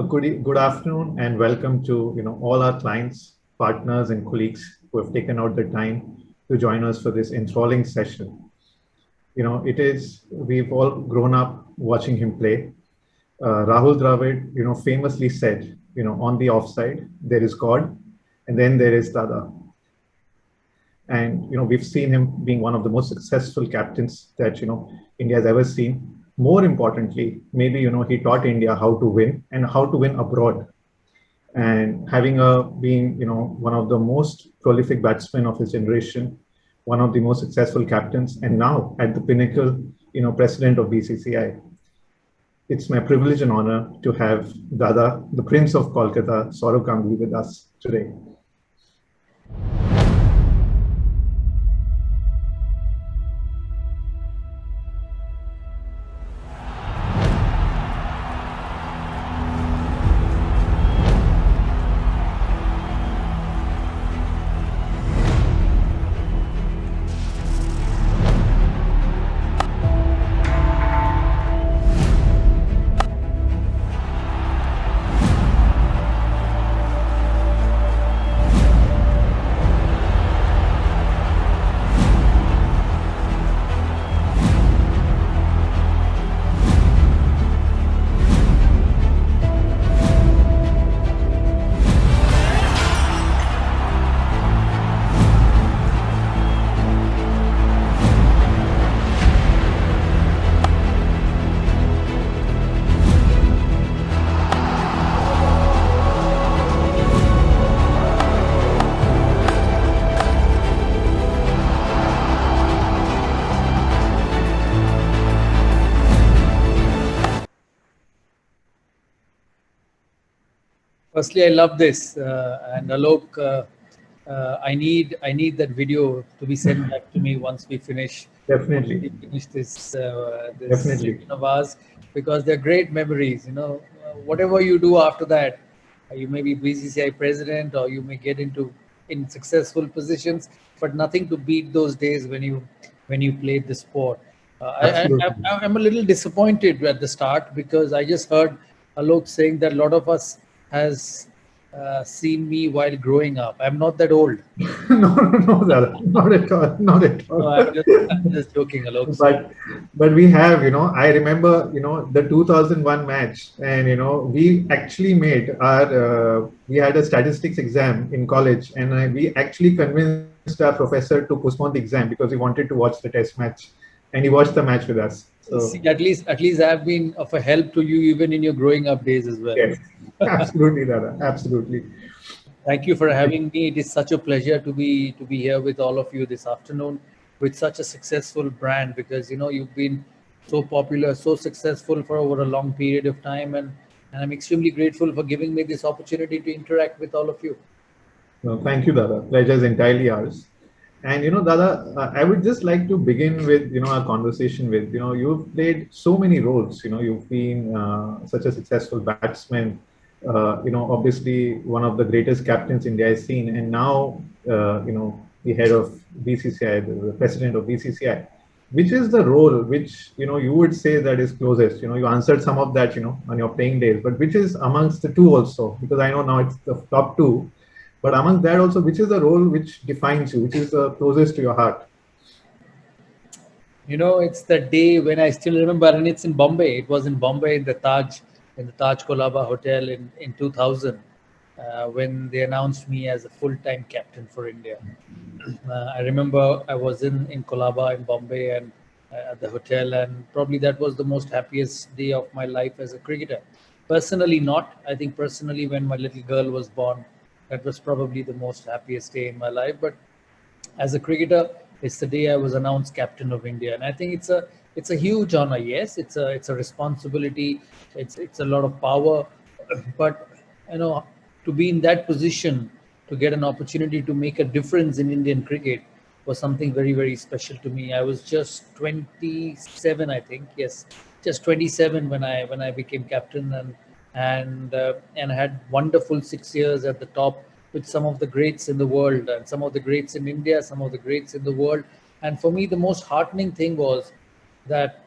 Good afternoon and welcome to all our clients, partners, and colleagues who have taken out the time to join us for this enthralling session. We've all grown up watching him play. Rahul Dravid, famously said, on the offside there is God, and then there is Dada. And we've seen him being one of the most successful captains that India has ever seen. More importantly, maybe he taught India how to win and how to win abroad. And having being one of the most prolific batsmen of his generation, one of the most successful captains, and now at the pinnacle, president of BCCI. It's my privilege and honor to have Dada, the Prince of Kolkata, Sourav Ganguly, with us today. Firstly, I love this, and Alok, I need that video to be sent back to me once we finish. Definitely. Once we finish this Definitely. session of ours, because they're great memories. Whatever you do after that, you may be BCCI president or you may get in successful positions, but nothing to beat those days when you played the sport. I'm a little disappointed at the start because I just heard Alok saying that a lot of us has seen me while growing up. I'm not that old. No, Dada, not at all, not at all. No, I'm just joking, Alok. But we have, I remember, the 2001 match, and we actually made we had a statistics exam in college, and we actually convinced our professor to postpone the exam because we wanted to watch the test match, and he watched the match with us. So, see, at least I've been of a help to you even in your growing up days as well. yes, absolutely, Dada, absolutely. Thank you for having me. It is such a pleasure to be here with all of you this afternoon with such a successful brand, because you've been so popular, so successful for over a long period of time, and I'm extremely grateful for giving me this opportunity to interact with all of you. No, thank you, Dada. Pleasure is entirely ours. And Dada, I would just like to begin with our conversation with you've played so many roles. You've been such a successful batsman. Obviously one of the greatest captains India has seen, and now the head of BCCI, the president of BCCI. Which is the role which you would say that is closest? You answered some of that on your playing days, but which is amongst the two also? Because I know now it's the top two. But among that also, which is the role which defines you, which is the closest to your heart? It's the day when I still remember, and it's in Bombay. It was in Bombay in the Taj Colaba Hotel in 2000, when they announced me as a full-time captain for India. I remember I was in Colaba in Bombay and at the hotel, and probably that was the most happiest day of my life as a cricketer. Personally, not. I think personally, when my little girl was born, that was probably the most happiest day in my life. But as a cricketer, it's the day I was announced captain of India, and I think it's a huge honor. Yes, it's a responsibility. It's a lot of power, but to be in that position, to get an opportunity to make a difference in Indian cricket was something very, very special to me. I was just 27, I think. Yes, just 27 when I became captain, and I had wonderful 6 years at the top with some of the greats in the world, and some of the greats in India, some of the greats in the world. And for me, the most heartening thing was that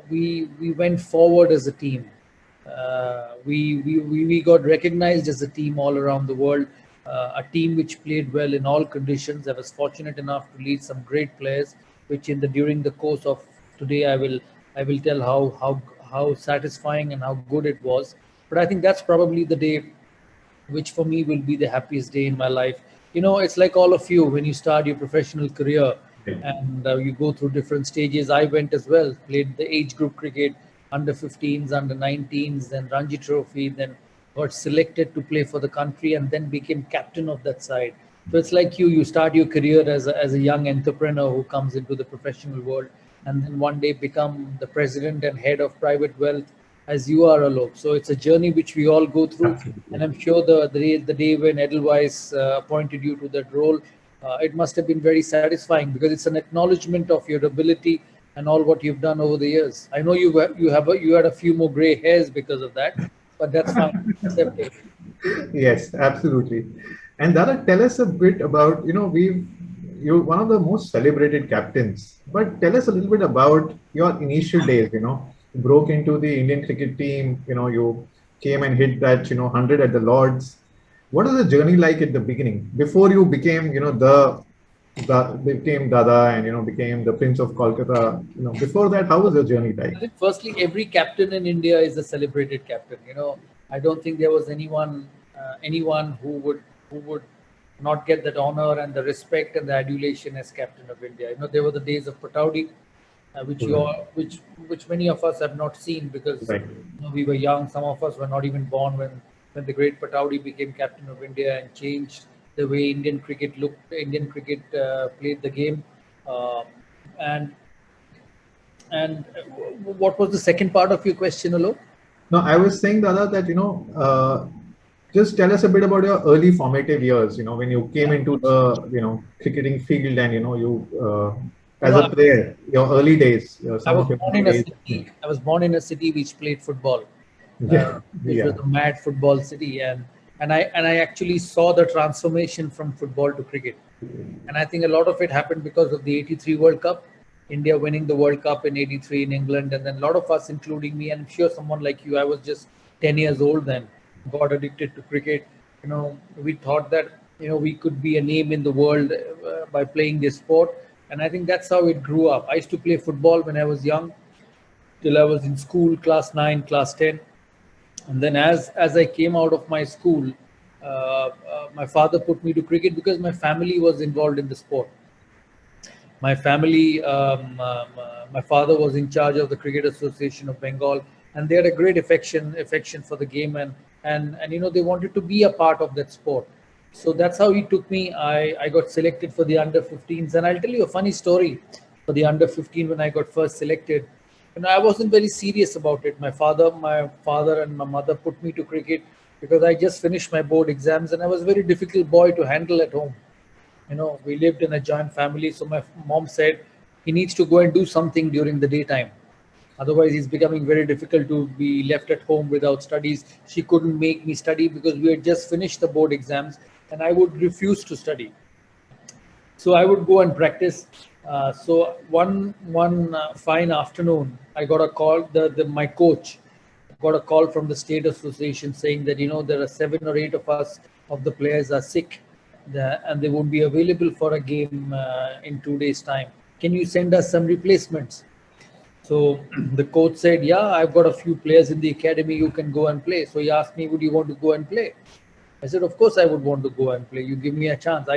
we went forward as a team. We got recognized as a team all around the world, a team which played well in all conditions. I was fortunate enough to lead some great players, which in the during the course of today I will tell how satisfying and how good it was. But I think that's probably the day which for me will be the happiest day in my life. You know, it's like all of you when you start your professional career Right. and you go through different stages. I went as well, played the age group cricket, under 15s, under 19s, then Ranji Trophy, then got selected to play for the country and then became captain of that side. So it's like you start your career as a young entrepreneur who comes into the professional world and then one day become the president and head of private wealth as you are, Alok. So it's a journey which we all go through. And Absolutely. I'm sure the day when Edelweiss appointed you to that role, it must have been very satisfying because it's an acknowledgement of your ability and all what you've done over the years. I know you had a few more gray hairs because of that, but that's fine. Accept it. Yes, absolutely. And Dara, tell us a bit about, you're one of the most celebrated captains, but tell us a little bit about your initial days, you broke into the Indian cricket team, you came and hit that, 100 at the Lords. What was the journey like at the beginning before you became, became Dada and, became the Prince of Kolkata, before that, how was your journey like? I think firstly, every captain in India is a celebrated captain. I don't think there was anyone who would not get that honor and the respect and the adulation as captain of India. There were the days of Pataudi, which you all, which many of us have not seen because Right. we were young. Some of us were not even born when the great Pataudi became captain of India and changed the way Indian cricket looked, Indian cricket played the game. Uh, and what was the second part of your question, Alok? No, I was saying, Dada, that, just tell us a bit about your early formative years, when you came into the, cricketing field and, You as know, a player, your early days, I some was of your born early in a days. city. I was born in a city which played football, Yeah, which was yeah. a mad football city, and I actually saw the transformation from football to cricket. And I think a lot of it happened because of the '83 World Cup, India winning the World Cup in '83 in England, and then a lot of us, including me, and I'm sure someone like you, I was just 10 years old then, got addicted to cricket. We thought that we could be a name in the world by playing this sport, and I think that's how it grew up. I used to play football when I was young, till I was in school, class 9, class 10. And then as I came out of my school, my father put me to cricket because my family was involved in the sport. My family, my father was in charge of the Cricket Association of Bengal, and they had a great affection for the game, and they wanted to be a part of that sport. So that's how he took me. I got selected for the under 15s, and I'll tell you a funny story for the under 15 when I got first selected. I wasn't very serious about it. My father and my mother put me to cricket because I just finished my board exams, and I was a very difficult boy to handle at home. We lived in a joint family, so my mom said he needs to go and do something during the daytime. Otherwise, he's becoming very difficult to be left at home without studies. She couldn't make me study because we had just finished the board exams, and I would refuse to study. So I would go and practice. So one fine afternoon, I got a call. My coach got a call from the state association saying that there are 7 or 8 of us of the players are sick, and they won't be available for a game in 2 days' time. Can you send us some replacements? So the coach said, "Yeah, I've got a few players in the academy. You can go and play." So he asked me, "Would you want to go and play?" I said, "Of course, I would want to go and play. You give me a chance."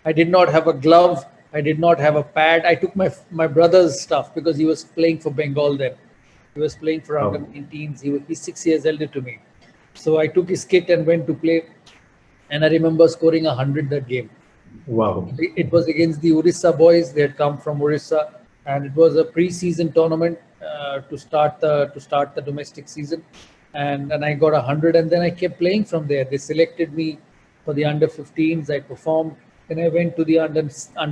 I did not have a glove. I did not have a pad. I took my brother's stuff because he was playing for Bengal then. He was playing for under Oh, 19s. He's 6 years elder to me. So I took his kit and went to play. And I remember scoring 100 that game. wow. It was against the Orissa boys. They had come from Orissa, and it was a pre-season tournament to start the domestic season. And I got 100, and then I kept playing from there. They selected me for the under 15s. I performed. Then I went to the under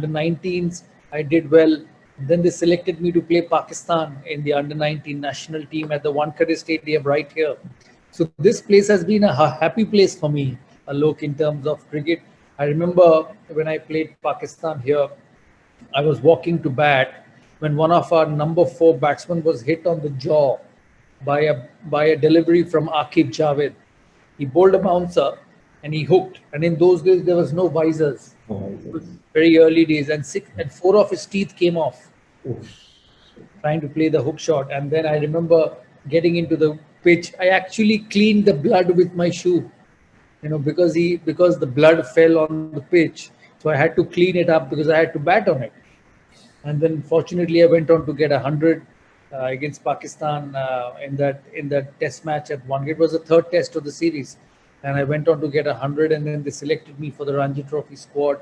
19s. I did well. Then they selected me to play Pakistan in the under 19 national team at the Wankhede Stadium right here. So this place has been a happy place for me, Alok, in terms of cricket. I remember when I played Pakistan here, I was walking to bat when one of our number 4 batsmen was hit on the jaw. by a delivery from Akib Javed. He bowled a bouncer and he hooked. And in those days there was no visors. Oh, It was very early days, and four of his teeth came off oof. trying to play the hook shot. And then I remember getting into the pitch. I actually cleaned the blood with my shoe, because the blood fell on the pitch. So I had to clean it up because I had to bat on it. And then fortunately I went on to get 100 against Pakistan in that test match at one. It was the third test of the series, and I went on to get 100, and then they selected me for the Ranji Trophy squad,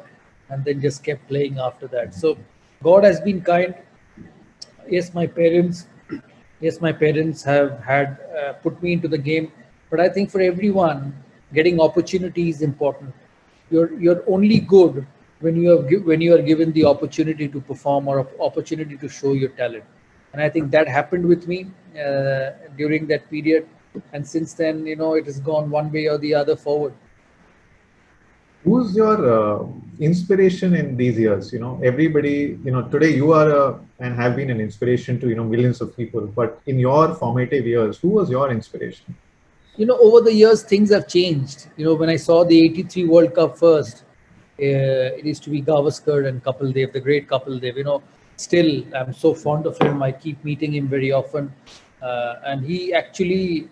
and then just kept playing after that. So God has been kind. Yes, my parents, yes, my parents have had put me into the game, but I think for everyone, getting opportunity is important. You're only good when you are given the opportunity to perform or opportunity to show your talent. And I think that happened with me during that period, and since then, it has gone one way or the other forward. Who's your inspiration in these years? Everybody, today you are and have been an inspiration to, millions of people. But in your formative years, who was your inspiration? Over the years, things have changed. When I saw the '83 World Cup first, it used to be Gavaskar and Kapil Dev, the great Kapil Dev. Still, I'm so fond of him. I keep meeting him very often. And he actually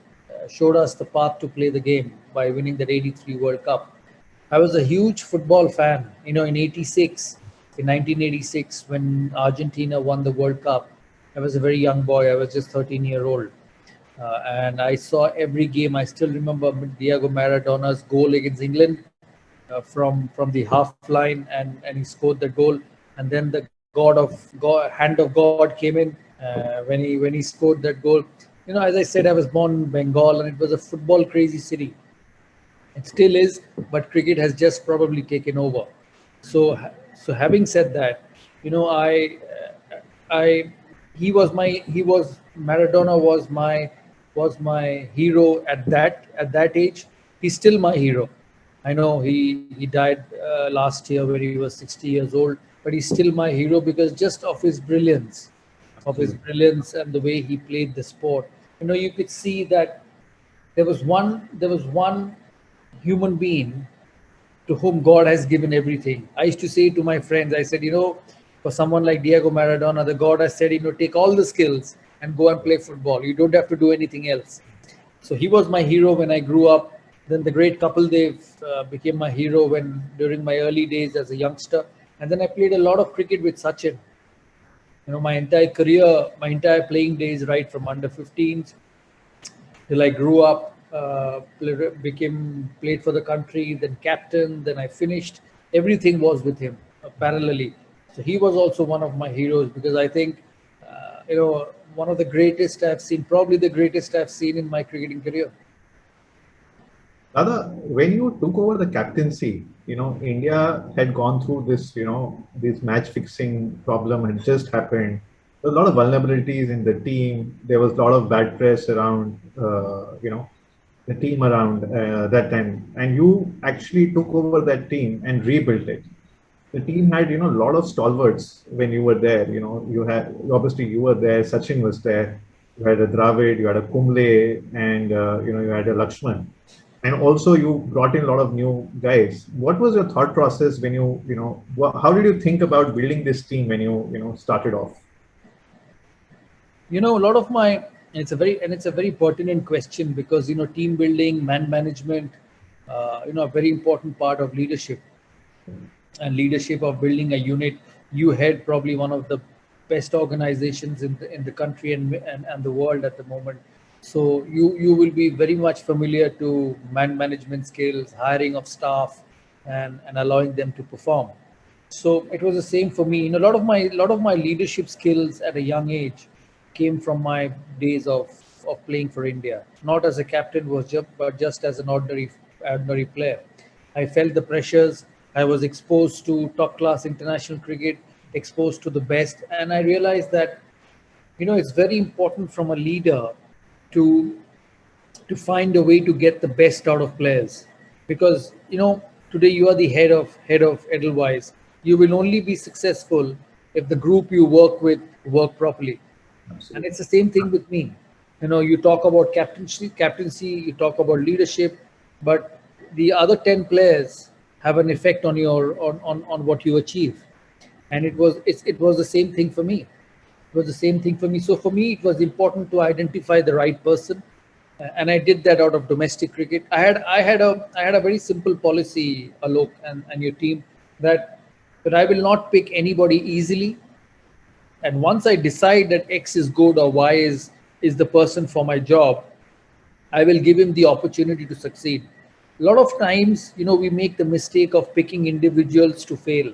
showed us the path to play the game by winning that '83 World Cup. I was a huge football fan, in '86, in 1986, when Argentina won the World Cup. I was a very young boy. I was just 13-year-old. And I saw every game. I still remember Diego Maradona's goal against England from the half line, and he scored the goal. And then the hand of God came in when he scored that goal. As I said, I was born in Bengal, and it was a football crazy city. It still is, but cricket has just probably taken over. So having said that, I he was Maradona was my hero at that age. He's still my hero. I know he died last year when he was 60 years old, but he's still my hero because just of his brilliance and the way he played the sport. You could see that there was one human being to whom God has given everything. I used to say to my friends, I said, for someone like Diego Maradona, the God has said, take all the skills and go and play football. You don't have to do anything else. So he was my hero when I grew up. Then the great Kapil Dev became my hero during my early days as a youngster. And then I played a lot of cricket with Sachin. My entire career, my entire playing days, right from under 15s till I grew up, played for the country, then captain, then I finished. Everything was with him parallelly. So he was also one of my heroes because I think, one of the greatest I've seen, probably the greatest I've seen in my cricketing career. Dada, when you took over the captaincy, India had gone through this match fixing problem had just happened. There was a lot of vulnerabilities in the team. There was a lot of bad press around, the team around that time. And you actually took over that team and rebuilt it. The team had, a lot of stalwarts when you were there. Obviously you were there, Sachin was there. You had a Dravid, you had a Kumble, and, you had a Lakshman. And also you brought in a lot of new guys. What was your thought process when how did you think about building this team when you started off? A lot of it's a very pertinent question because, team building, man management, a very important part of leadership and leadership of building a unit. You head probably one of the best organizations in the country and the world at the moment. So you will be very much familiar to man management skills, hiring of staff, and allowing them to perform. So it was the same for me. A lot of my leadership skills at a young age came from my days of playing for India, not as a captain but just as an ordinary player. I felt the pressures. I was exposed to top class international cricket, exposed to the best, and I realized that it's very important from a leader to find a way to get the best out of players, because today you are the head of Edelweiss. You will only be successful if the group you work with work properly. And it's the same thing with me. You talk about captaincy, you talk about leadership, but the other 10 players have an effect on on what you achieve. And it was the same thing for me. It was the same thing for me. So for me, it was important to identify the right person, and I did that out of domestic cricket. I had a very simple policy, Alok, and your team, that I will not pick anybody easily. And once I decide that X is good or Y is the person for my job, I will give him the opportunity to succeed. A lot of times, we make the mistake of picking individuals to fail,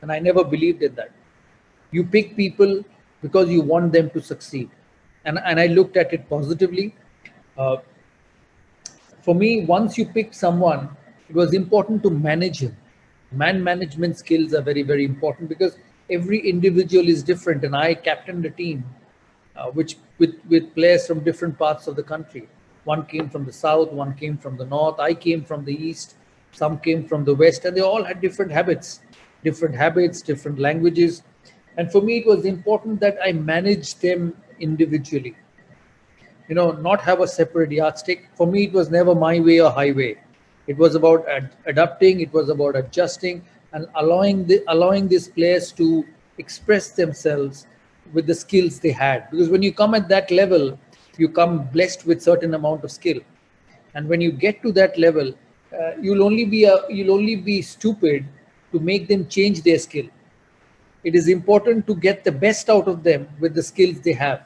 and I never believed in that. You pick people because you want them to succeed, and I looked at it positively. Uh, for me, once you pick someone, it was important to manage him. Man management skills are very, very important because every individual is different. And I captained a team which with players from different parts of the country. One came from the south, one came from the north, I came from the east, some came from the west, and they all had different habits, different languages. And for me, it was important that I manage them individually, not have a separate yardstick. For me, it was never my way or highway. It was about adapting, it was about adjusting, and allowing these players to express themselves with the skills they had. Because when you come at that level, you come blessed with certain amount of skill, and when you get to that level, you'll only be stupid to make them change their skill. It is important to get the best out of them with the skills they have.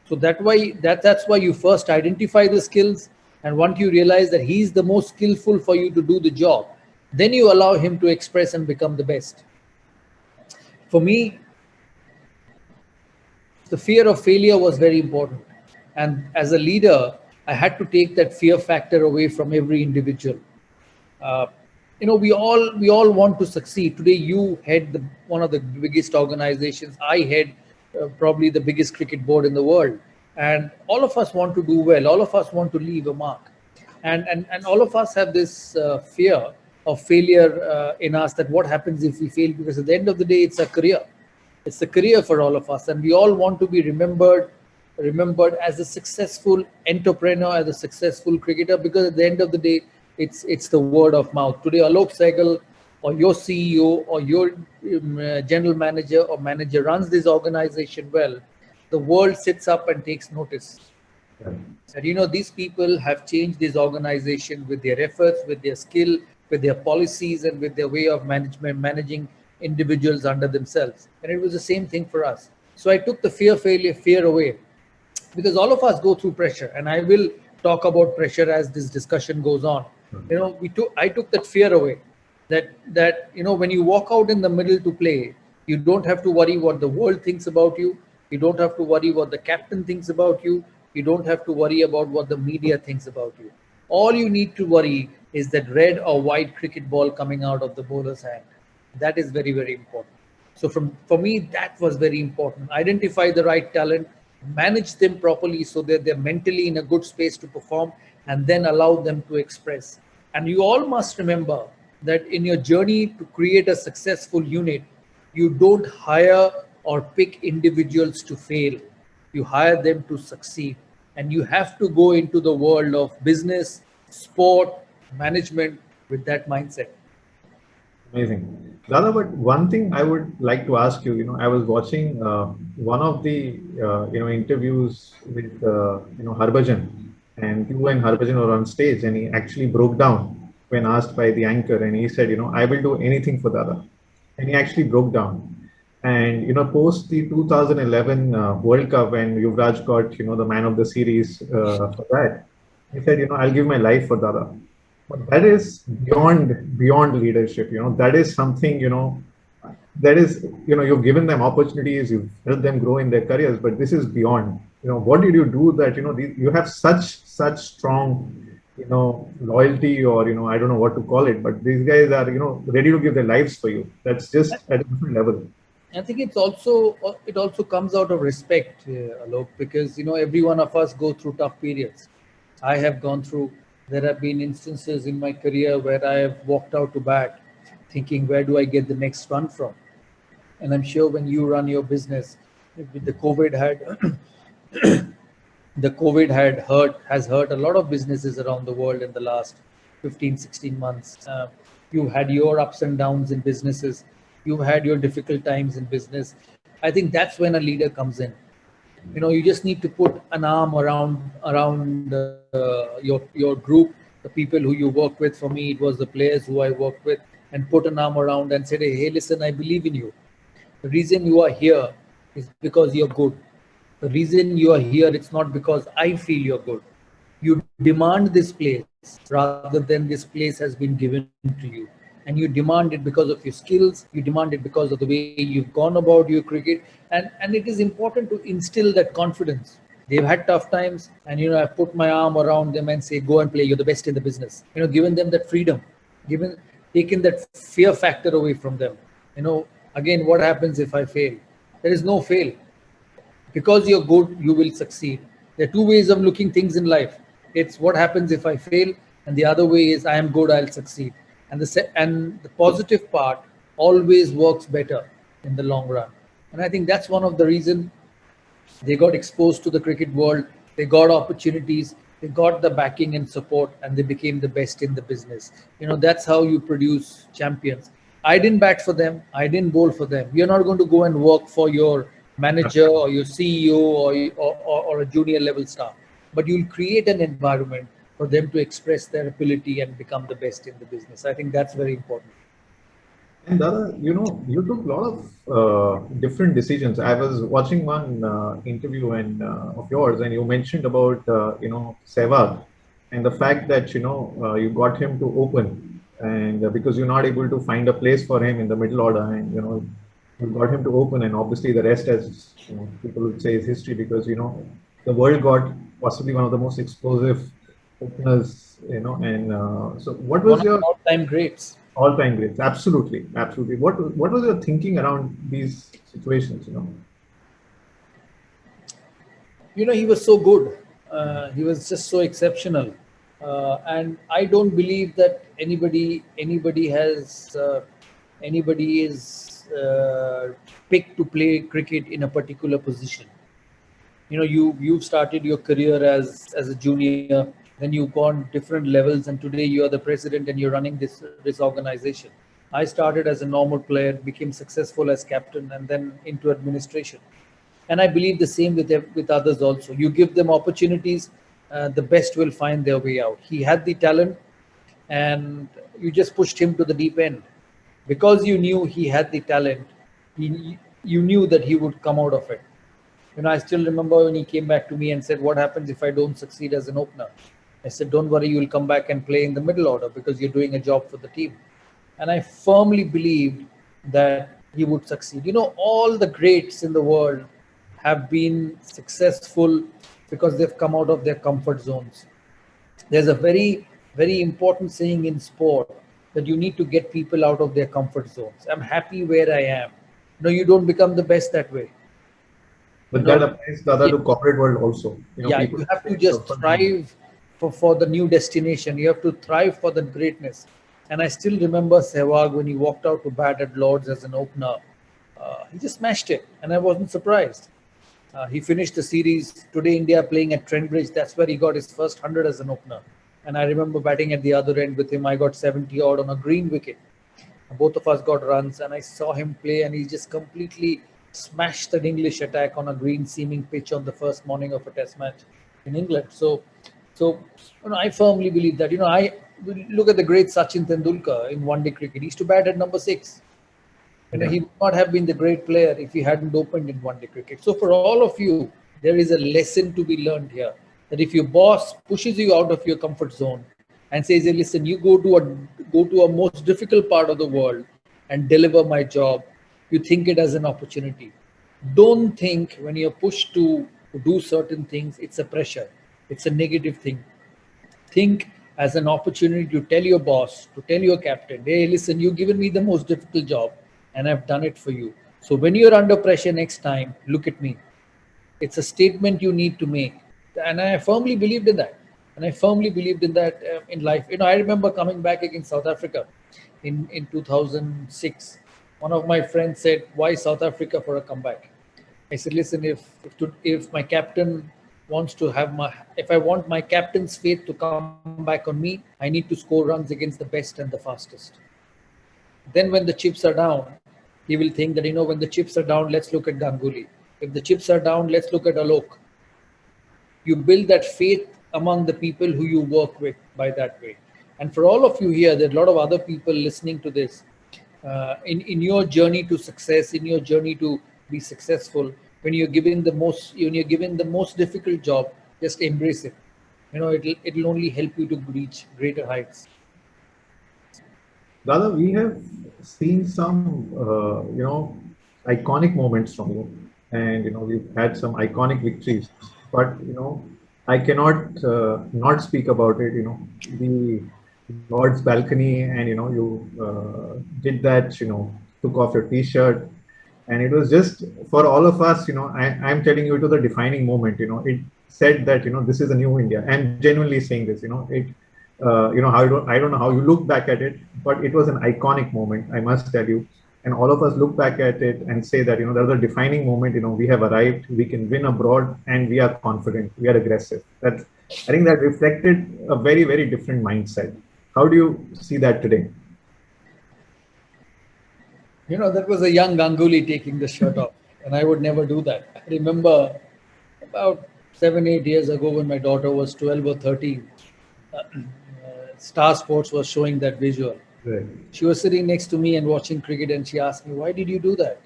So that's why you first identify the skills, and once you realize that he's the most skillful for you to do the job, then you allow him to express and become the best. For me, the fear of failure was very important, and as a leader, I had to take that fear factor away from every individual. uh, we all want to succeed. Today you head one of the biggest organizations. I head probably the biggest cricket board in the world, and all of us want to do well, all of us want to leave a mark, and all of us have this fear of failure in us, that what happens if we fail, because at the end of the day, it's a career for all of us, and we all want to be remembered as a successful entrepreneur, as a successful cricketer, because at the end of the day, it's the word of mouth. Today, Alok Sehgal or your CEO or your general manager or manager runs this organization well, the world sits up and takes notice. Yeah. And these people have changed this organization with their efforts, with their skill, with their policies, and with their way of managing individuals under themselves. And it was the same thing for us. So I took the fear away, because all of us go through pressure, and I will talk about pressure as this discussion goes on. I took that fear away, that when you walk out in the middle to play, you don't have to worry what the world thinks about you, you don't have to worry what the captain thinks about you, you don't have to worry about what the media thinks about you. All you need to worry is that red or white cricket ball coming out of the bowler's hand. That is very, very important. So for me, that was very important. Identify the right talent, manage them properly so that they're mentally in a good space to perform, and then allow them to express. And you all must remember that in your journey to create a successful unit, you don't hire or pick individuals to fail. You hire them to succeed. And you have to go into the world of business, sport, management with that mindset. Amazing. Dada, but one thing I would like to ask you, I was watching one of the, interviews with, Harbhajan, and you and Harbhajan were on stage, and he actually broke down when asked by the anchor, and he said, I will do anything for Dada. And he actually broke down. And, post the 2011 World Cup, when Yuvraj got, the man of the series for that, he said, I'll give my life for Dada. But that is beyond leadership. That is something, that is, you've given them opportunities, you've helped them grow in their careers, but this is beyond. What did you do that, you have such strong, loyalty, or, I don't know what to call it, but these guys are, ready to give their lives for you. That's just at a different level. I think it also comes out of respect, Alok, because every one of us go through tough periods. I have gone through. There have been instances in my career where I have walked out to bat thinking, where do I get the next run from? And I'm sure when you run your business, with the COVID had The COVID has hurt a lot of businesses around the world in the last 15, 16 months. You've had your ups and downs in businesses. You've had your difficult times in business. I think that's when a leader comes in. You just need to put an arm around your group, the people who you work with. For me, it was the players who I worked with, and put an arm around and said, hey, listen, I believe in you. The reason you are here is because you're good. The reason you are here, it's not because I feel you're good. You demand this place rather than this place has been given to you. And you demand it because of your skills, you demand it because of the way you've gone about your cricket. And it is important to instill that confidence. They've had tough times, and I put my arm around them and say, go and play, you're the best in the business. Given them that freedom, given taken that fear factor away from them. Again, what happens if I fail? There is no fail. Because you're good, you will succeed. There are two ways of looking things in life. It's what happens if I fail, and the other way is I am good, I'll succeed. And the positive part always works better in the long run. And I think that's one of the reason they got exposed to the cricket world. They got opportunities. They got the backing and support, and they became the best in the business. That's how you produce champions. I didn't bat for them. I didn't bowl for them. You're not going to go and work for your manager or your CEO or a junior level staff, but you'll create an environment for them to express their ability and become the best in the business. I think that's very important. And Dada, you took a lot of different decisions. I was watching one interview of yours, and you mentioned about Sehwag, and the fact that you got him to open, and because you're not able to find a place for him in the middle order, and you got him to open, and obviously the rest, as people would say, is history, because the world got possibly one of the most explosive openers, and so what was One of your all-time greats? All-time greats, absolutely, absolutely. What was your thinking around these situations? He was so good. He was just so exceptional, and I don't believe that anybody is picked to play cricket in a particular position. You've started your career as a junior, then you've gone different levels, and today you are the president and you're running this organization. I started as a normal player, became successful as captain, and then into administration. And I believe the same with others also. You give them opportunities, the best will find their way out. He had the talent, and you just pushed him to the deep end because you knew he had the talent. You knew that he would come out of it. I still remember when he came back to me and said, what happens if I don't succeed as an opener? I said, don't worry, you will come back and play in the middle order because you're doing a job for the team. And I firmly believed that he would succeed. All the greats in the world have been successful because they've come out of their comfort zones. There's a very, very important saying in sport that you need to get people out of their comfort zones. I'm happy where I am. You don't become the best that way. But that applies, Dada, to corporate world also. Yeah, people you have to just thrive for the new destination. You have to thrive for the greatness. And I still remember Sehwag when he walked out to bat at Lords as an opener. He just smashed it, and I wasn't surprised. He finished the series. Today, India playing at Trent Bridge. That's where he got his first 100 as an opener. And I remember batting at the other end with him. I got 70 odd on a green wicket. Both of us got runs, and I saw him play, and he just completely smashed an English attack on a green seaming pitch on the first morning of a test match in England. So I firmly believe that. I look at the great Sachin Tendulkar in one-day cricket. He used to bat at number 6. He would not have been the great player if he hadn't opened in one-day cricket. So for all of you, there is a lesson to be learned here. That if your boss pushes you out of your comfort zone and says, hey, listen, you go to a most difficult part of the world and deliver my job, you think it as an opportunity. Don't think when you're pushed to do certain things, it's a pressure. It's a negative thing. Think as an opportunity to tell your boss, to tell your captain, hey, listen, you've given me the most difficult job and I've done it for you. So when you're under pressure next time, look at me. It's a statement you need to make. And I firmly believed in that. And I firmly believed in that in life. I remember coming back against South Africa in 2006. One of my friends said, why South Africa for a comeback? I said, listen, if my captain wants to have if I want my captain's faith to come back on me, I need to score runs against the best and the fastest. Then when the chips are down, he will think that, when the chips are down, let's look at Ganguly. If the chips are down, let's look at Alok. You build that faith among the people who you work with by that way. And for all of you here, there are a lot of other people listening to this. In your journey to success, in your journey to be successful, when you're given the most difficult job, just embrace it. It'll only help you to reach greater heights. Dada, we have seen some, iconic moments from you, and we've had some iconic victories. But I cannot not speak about it. The Lord's balcony, and you did that. Took off your T-shirt, and it was just for all of us. I'm telling you, it was a defining moment. It said that this is a new India. I'm genuinely saying this. It. I don't know how you look back at it, but it was an iconic moment, I must tell you. And all of us look back at it and say that, there's a defining moment, we have arrived, we can win abroad, and we are confident, we are aggressive. I think that reflected a very, very different mindset. How do you see that today? That was a young Ganguly taking the shirt off, and I would never do that. I remember about 7-8 years ago when my daughter was 12 or 13, Star Sports was showing that visual. Right. She was sitting next to me and watching cricket, and she asked me, "Why did you do that?"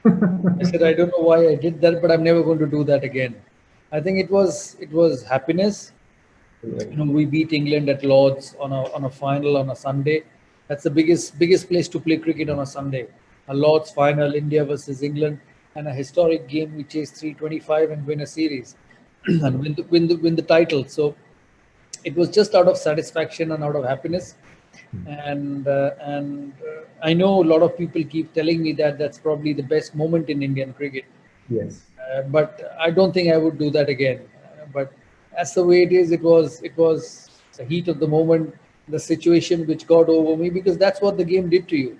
I said, "I don't know why I did that, but I'm never going to do that again." I think it was happiness. Right. We beat England at Lord's on a final on a Sunday. That's the biggest place to play cricket on a Sunday. A Lord's final, India versus England, and a historic game. We chase 325 and win a series and win the title. So it was just out of satisfaction and out of happiness. And I know a lot of people keep telling me that that's probably the best moment in Indian cricket. Yes. But I don't think I would do that again. But that's the way it is. It was the heat of the moment, the situation which got over me, because that's what the game did to you.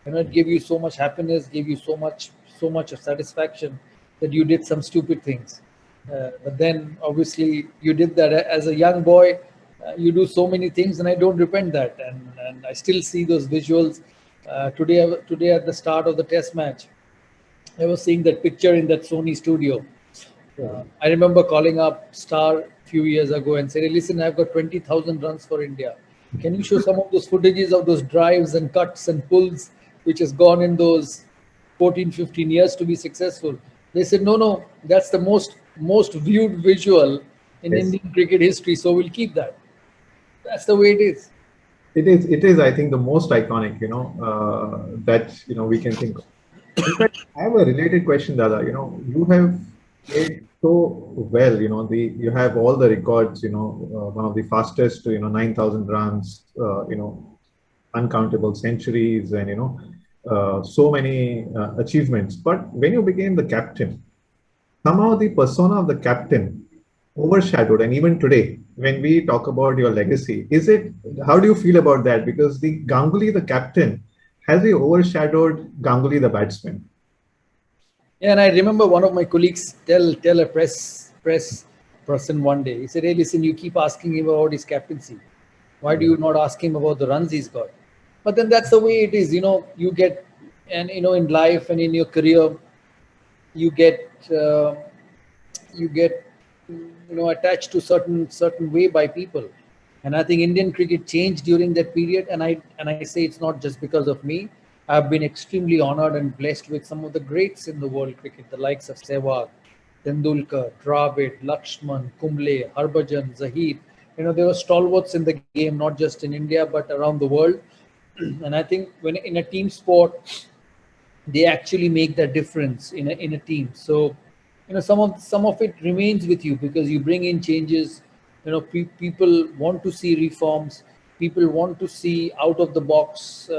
It gave you so much happiness, gave you so much of satisfaction that you did some stupid things. But then obviously you did that as a young boy. You do so many things, and I don't repent that. And I still see those visuals. Today at the start of the test match, I was seeing that picture in that Sony studio. I remember calling up Star a few years ago and said, "Hey, listen, I've got 20,000 runs for India. Can you show some of those footages of those drives and cuts and pulls which has gone in those 14, 15 years to be successful?" They said, no, that's the most viewed visual in Yes. Indian cricket history, so we'll keep that. That's the way it is. It is, I think, the most iconic, that, we can think of. In fact, I have a related question, Dada. You have played so well, you have all the records, one of the fastest, 9,000 runs, uncountable centuries, and, so many achievements. But when you became the captain, somehow the persona of the captain overshadowed. And even today, when we talk about your legacy, how do you feel about that? Because the Ganguly, the captain, has he overshadowed Ganguly, the batsman? Yeah, and I remember one of my colleagues tell a press person one day. He said, "Hey, listen, you keep asking him about his captaincy. Why do you not ask him about the runs he's got?" But then that's the way it is. You get, and in life and in your career, you get attached to certain way by people. And I think Indian cricket changed during that period. And I say it's not just because of me. I've been extremely honored and blessed with some of the greats in the world cricket, the likes of Sehwag, Tendulkar, Dravid, Lakshman, Kumble, Harbhajan, Zahid. There were stalwarts in the game, not just in India, but around the world. And I think when in a team sport, they actually make that difference in a team. So, some of it remains with you because you bring in changes. People want to see reforms. People want to see out of the box,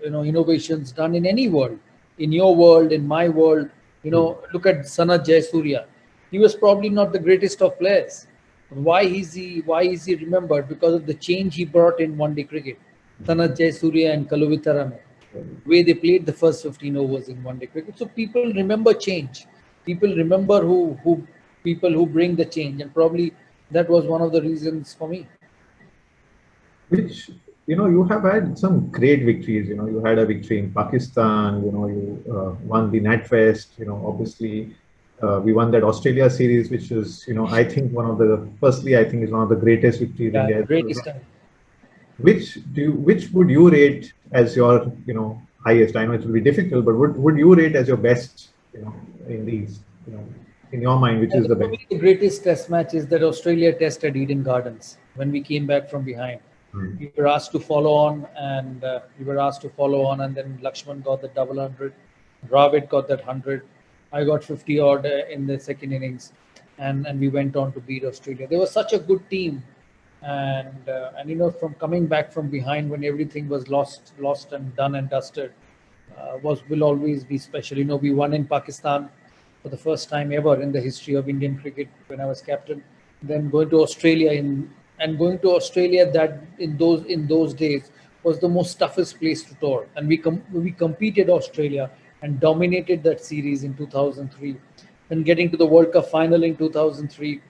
innovations done in any world, in your world, in my world. Look at Sanat Jayasuriya. He was probably not the greatest of players. Why is he remembered? Because of the change he brought in one-day cricket. Sanat Jayasuriya and Kaluvitharame, the way they played the first 15 overs in one-day cricket. So people remember change. People remember who people who bring the change, and probably that was one of the reasons for me. Which, you have had some great victories. You had a victory in Pakistan. You won the NatWest. Obviously, we won that Australia series, which is, I think firstly, I think is one of the greatest victories Yeah, India has ever greatest won. time. Which would you rate as your, highest? I know it will be difficult, but would you rate as your best, in these, in your mind, which I is think the for best? me, the greatest test match is that Australia test at Eden Gardens when we came back from behind. Hmm. We were asked to follow on, and and then Lakshman got the double hundred, Dravid got that 100, I got 50 odd in the second innings, and we went on to beat Australia. They were such a good team, and from coming back from behind when everything was lost and done and dusted, was will always be special. We won in Pakistan for the first time ever in the history of Indian cricket when I was captain. Then going to Australia that in those days was the most toughest place to tour, and we competed Australia and dominated that series in 2003. Then getting to the World Cup final in 2003,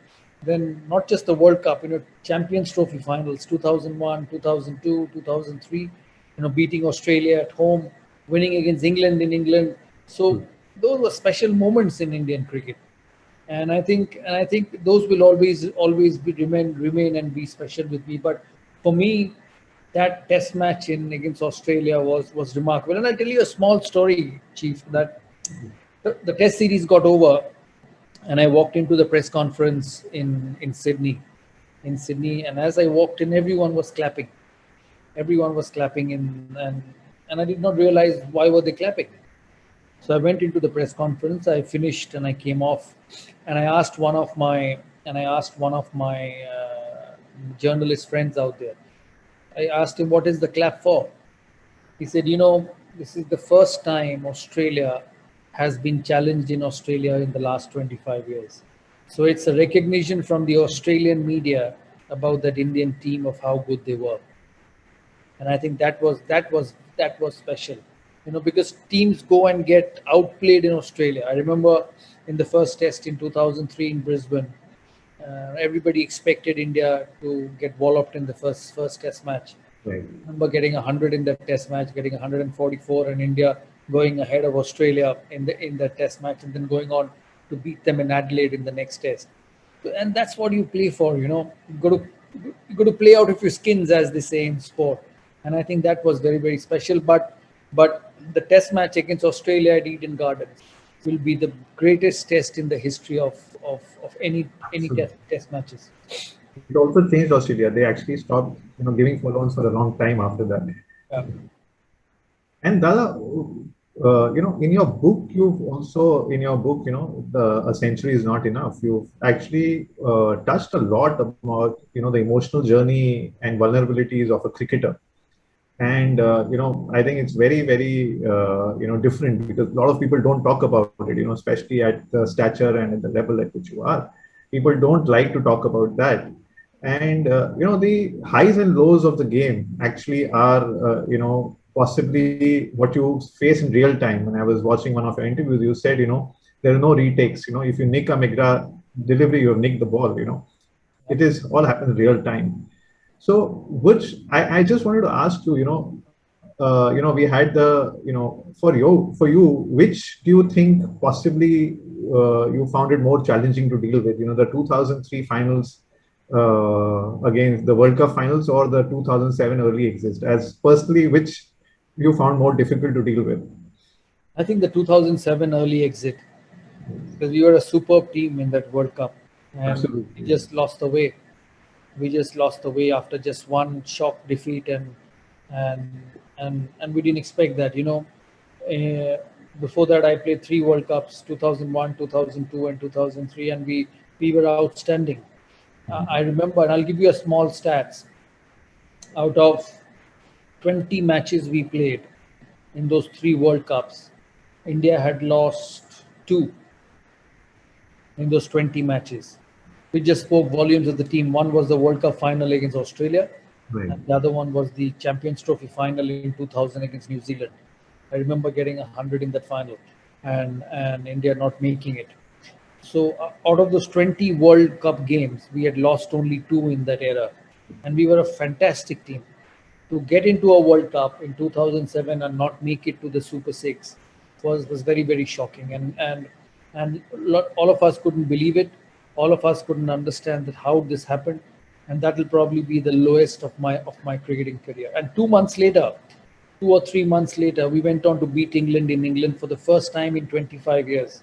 then not just the World Cup, Champions Trophy finals 2001, 2002, 2003, beating Australia at home, winning against England in England. So those were special moments in Indian cricket, and I think those will always remain and be special with me. But for me, that Test match in against Australia was remarkable. And I'll tell you a small story, Chief. That the Test series got over, and I walked into the press conference in Sydney, and as I walked in, everyone was clapping. Everyone was clapping, and I did not realize why were they clapping. So I went into the press conference. I finished and I came off, and I asked one of my journalist friends out there. I asked him, "What is the clap for?" He said, "This is the first time Australia has been challenged in Australia in the last 25 years. So it's a recognition from the Australian media about that Indian team of how good they were." And I think that was special, because teams go and get outplayed in Australia. I remember in the first test in 2003 in Brisbane, everybody expected India to get walloped in the first test match. Right. I remember getting 100 in that test match, getting 144, and India going ahead of Australia in that test match, and then going on to beat them in Adelaide in the next test. And that's what you play for. You got to play out of your skins, as they say in sport. And I think that was very, very special. But the test match against Australia at Eden Gardens will be the greatest test in the history of any So test matches. it also changed Australia. They actually stopped, giving follow-ons for a long time after that. Yeah. And Dada, in your book, A Century is Not Enough. You've actually touched a lot about, the emotional journey and vulnerabilities of a cricketer. And, I think it's very, very, different because a lot of people don't talk about it, especially at the stature and at the level at which you are. People don't like to talk about that. And, the highs and lows of the game actually are, possibly what you face in real time. When I was watching one of your interviews, you said, there are no retakes. If you nick a McGrath delivery, you have nicked the ball, it is all happens real time. So, which I just wanted to ask you, we had for you, which do you think possibly you found it more challenging to deal with? The 2003 finals against the World Cup finals, or the 2007 early exist? As personally, which you found more difficult to deal with? I think the 2007 early exit, because we were a superb team in that World Cup, and we Absolutely. just lost the way. We just lost the way after just one shock defeat, and and we didn't expect that. Before that, I played 3 World Cups: 2001, 2002, and 2003, and we were outstanding. I remember, and I'll give you a small stats. Out of 20 matches we played in those 3 World Cups, India had lost 2 in those 20 matches. We just spoke volumes of the team. One was the World Cup final against Australia, Right. and the other one was the Champions Trophy final in 2000 against New Zealand. I remember getting 100 in that final, and India not making it. So out of those 20 World Cup games, we had lost only 2 in that era, and we were a fantastic team. To get into a World Cup in 2007 and not make it to the Super Six was very very shocking, and all of us couldn't believe it. All of us couldn't understand that how this happened, and that will probably be the lowest of my cricketing career. And 2 months later, 2 or 3 months later, we went on to beat England in England for the first time in 25 years.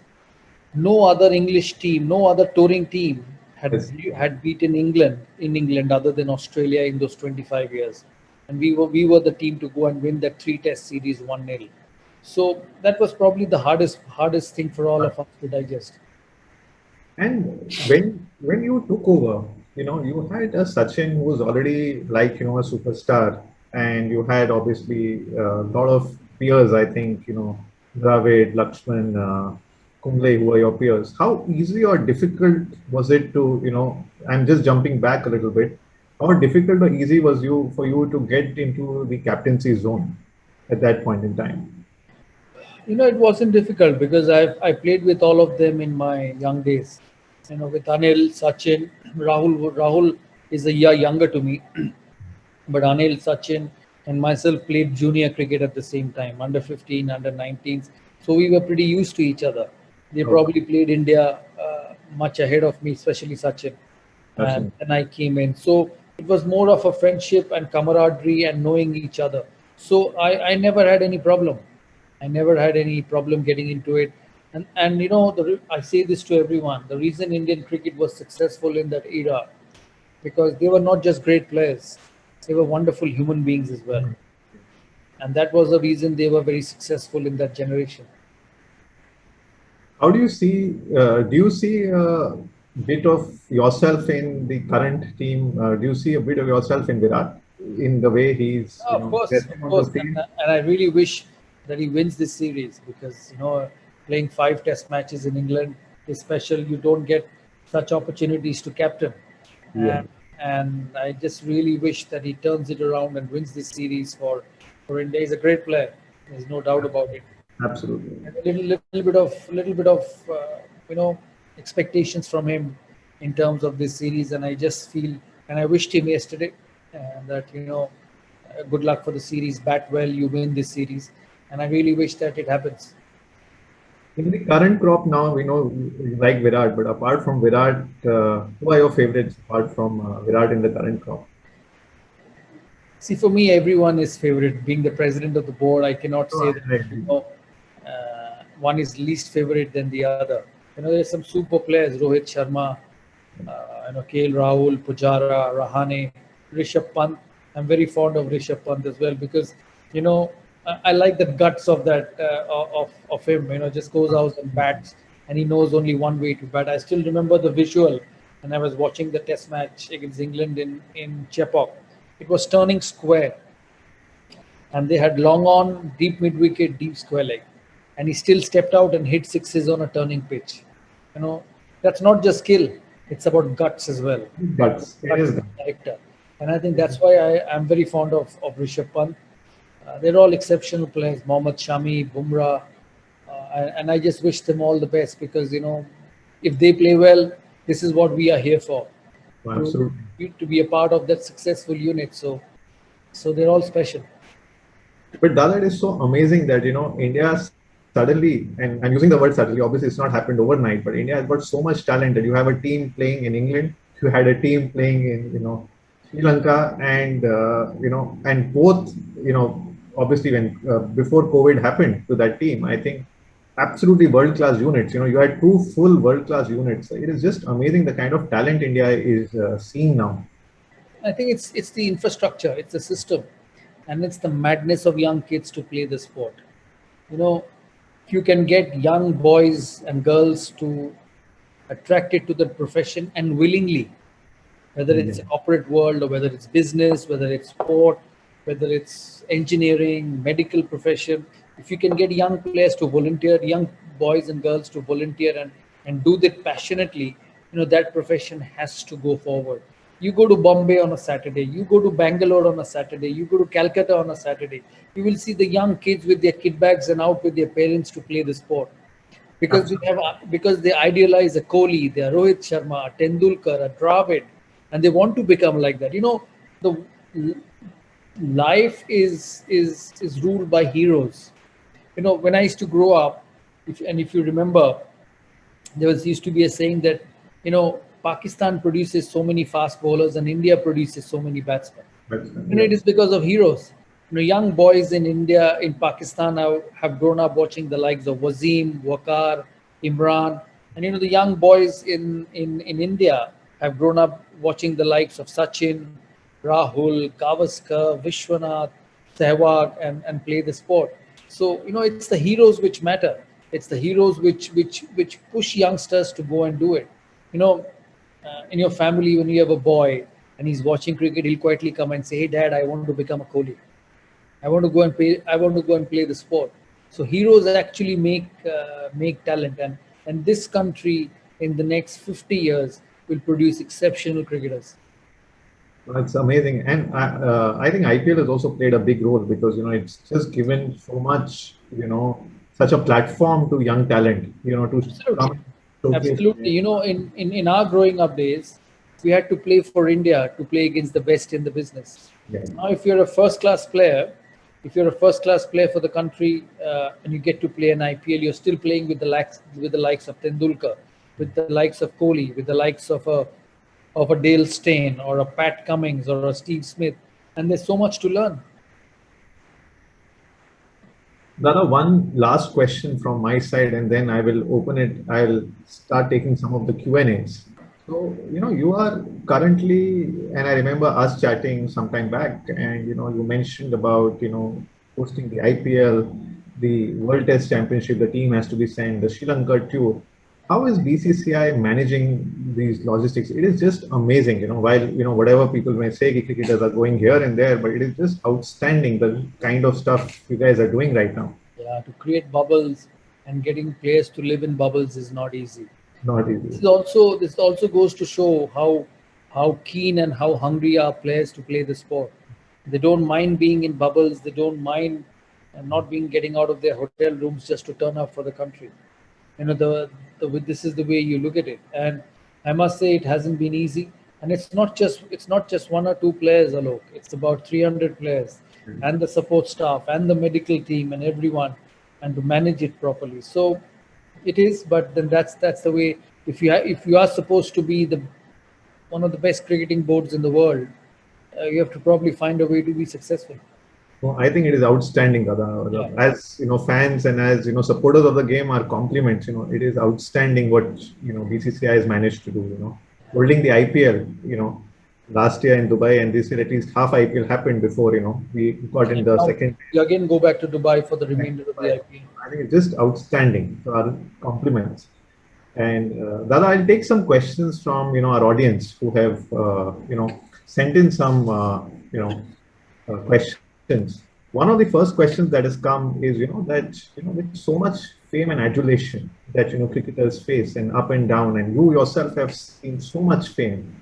No other English team, no other touring team Yes. had beaten England in England other than Australia in those 25 years. And we were the team to go and win that 3-test series 1-0. So that was probably the hardest thing for all of us to digest. And when you took over, you had a Sachin who was already like a superstar, and you had obviously a lot of peers. I think Dravid, Lakshman, Kumble, who are your peers. How easy or difficult was it to I'm just jumping back a little bit. How difficult or easy was for you to get into the captaincy zone at that point in time? It wasn't difficult because I played with all of them in my young days. With Anil, Sachin, Rahul. Rahul is a year younger to me, but Anil, Sachin, and myself played junior cricket at the same time, under 15, under 19s. So we were pretty used to each other. They Oh, probably played India much ahead of me, especially Sachin. And absolutely. then I came in. So it was more of a friendship and camaraderie and knowing each other. So I never had any problem. I never had any problem getting into it. And I say this to everyone: the reason Indian cricket was successful in that era, because they were not just great players, they were wonderful human beings as well. And that was the reason they were very successful in that generation. How do you see a bit of yourself in the current team? Do you see a bit of yourself in Virat in the way he's, Of course, stepping of on the course. field? And I really wish that he wins this series because, playing 5 test matches in England is special. You don't get such opportunities to captain. Yeah, And I just really wish that he turns it around and wins this series for India. He's a great player. There's no doubt about it. absolutely. And a little bit of expectations from him in terms of this series, and I just feel, and I wished him yesterday that good luck for the series, bat well, you win this series, and I really wish that it happens. In the current crop now, we know you like Virat, but apart from Virat, who are your favorites apart from Virat in the current crop? See, for me, everyone is favorite. Being the president of the board, I cannot Oh, say that I agree. one is least favorite than the other. There's some super players: Rohit Sharma, KL Rahul, Pujara, Rahane, Rishabh Pant. I'm very fond of Rishabh Pant as well because I like the guts of that of him. Just goes out and bats, and he knows only one way to bat. I still remember the visual, and I was watching the Test match against England in Chepauk. It was turning square, and they had long on, deep mid wicket, deep square leg, and he still stepped out and hit sixes on a turning pitch. You know, that's not just skill; it's about guts as well. Guts. It Guts is and guts. character, and I think that's why I am very fond of Rishabh Pant. They're all exceptional players: Mohammad Shami, Bumrah, and I just wish them all the best because if they play well, this is what we are here for, Oh, to absolutely. to be a part of that successful unit. So they're all special. But Dada, it is so amazing that India suddenly, and I'm using the word suddenly. Obviously, it's not happened overnight, but India has got so much talent that you have a team playing in England, you had a team playing in Sri Lanka, and both obviously when before COVID happened to that team, I think absolutely world class units. You had two full world class units. It is just amazing the kind of talent India is seeing now. I think it's the infrastructure, it's the system, and it's the madness of young kids to play the sport. You know, if you can get young boys and girls to attracted to the profession and willingly, whether Yeah. it's a corporate world or whether it's business, whether it's sport, whether it's engineering, medical profession, if you can get young players to volunteer, young boys and girls to volunteer and do that passionately, that profession has to go forward. You go to Bombay on a Saturday, you go to Bangalore on a Saturday, you go to Calcutta on a Saturday, you will see the young kids with their kit bags and out with their parents to play the sport. because they idealize a Kohli, they are Rohit Sharma, a Tendulkar, a Dravid, and they want to become like that. The life is ruled by heroes. When I used to grow up, if you remember, used to be a saying that Pakistan produces so many fast bowlers and India produces so many batsmen. It is because of heroes. Young boys in India, in Pakistan have grown up watching the likes of Wasim, Waqar, Imran, and the young boys in India have grown up watching the likes of Sachin, Rahul, Gavaskar, Vishwanath, Sehwag, and play the sport. So it's the heroes which matter. It's the heroes which push youngsters to go and do it. In your family, when you have a boy and he's watching cricket, he'll quietly come and say, "Hey, Dad, I want to become a Kohli. I want to go and play. I want to go and play the sport." So heroes actually make talent, and this country in the next 50 years will produce exceptional cricketers. That's amazing, and I think IPL has also played a big role because it's just given so much, such a platform to young talent, to come. Absolutely. In our growing up days, we had to play for India to play against the best in the business. Yeah. Now, if you're a first-class player, for the country, and you get to play an IPL, you're still playing with the likes of Tendulkar, with the likes of Kohli, with the likes of a Dale Steyn or a Pat Cummins or a Steve Smith, and there's so much to learn. Dada, one last question from my side, and then I will open it. I'll start taking some of the Q&As. So, you are currently, and I remember us chatting some time back, and, you mentioned about, hosting the IPL, the World Test Championship, the team has to be sent, the Sri Lanka tour. How is BCCI managing these logistics? It is just amazing, while, whatever people may say, cricketers are going here and there, but it is just outstanding, the kind of stuff you guys are doing right now. Yeah, to create bubbles and getting players to live in bubbles is not easy. Not easy. This also goes to show how keen and how hungry are players to play the sport. They don't mind being in bubbles. They don't mind not getting out of their hotel rooms just to turn up for the country. This is the way you look at it, and I must say it hasn't been easy. And it's not just one or two players, Alok. It's about 300 players, and the support staff, and the medical team, and everyone, and to manage it properly. So it is, but then that's the way. If you are supposed to be one of the best cricketing boards in the world, you have to probably find a way to be successful. Well, I think it is outstanding, Dada. Yeah. As fans and as supporters of the game are compliments. It is outstanding what BCCI has managed to do. Holding the IPL, last year in Dubai, and this year at least half IPL happened before we got in the second. You again go back to Dubai for the remainder of the IPL. I think it's just outstanding. So our compliments. And Dada, I'll take some questions from our audience who have sent in some questions. One of the first questions that has come is that with so much fame and adulation that cricketers face and up and down, and you yourself have seen so much fame,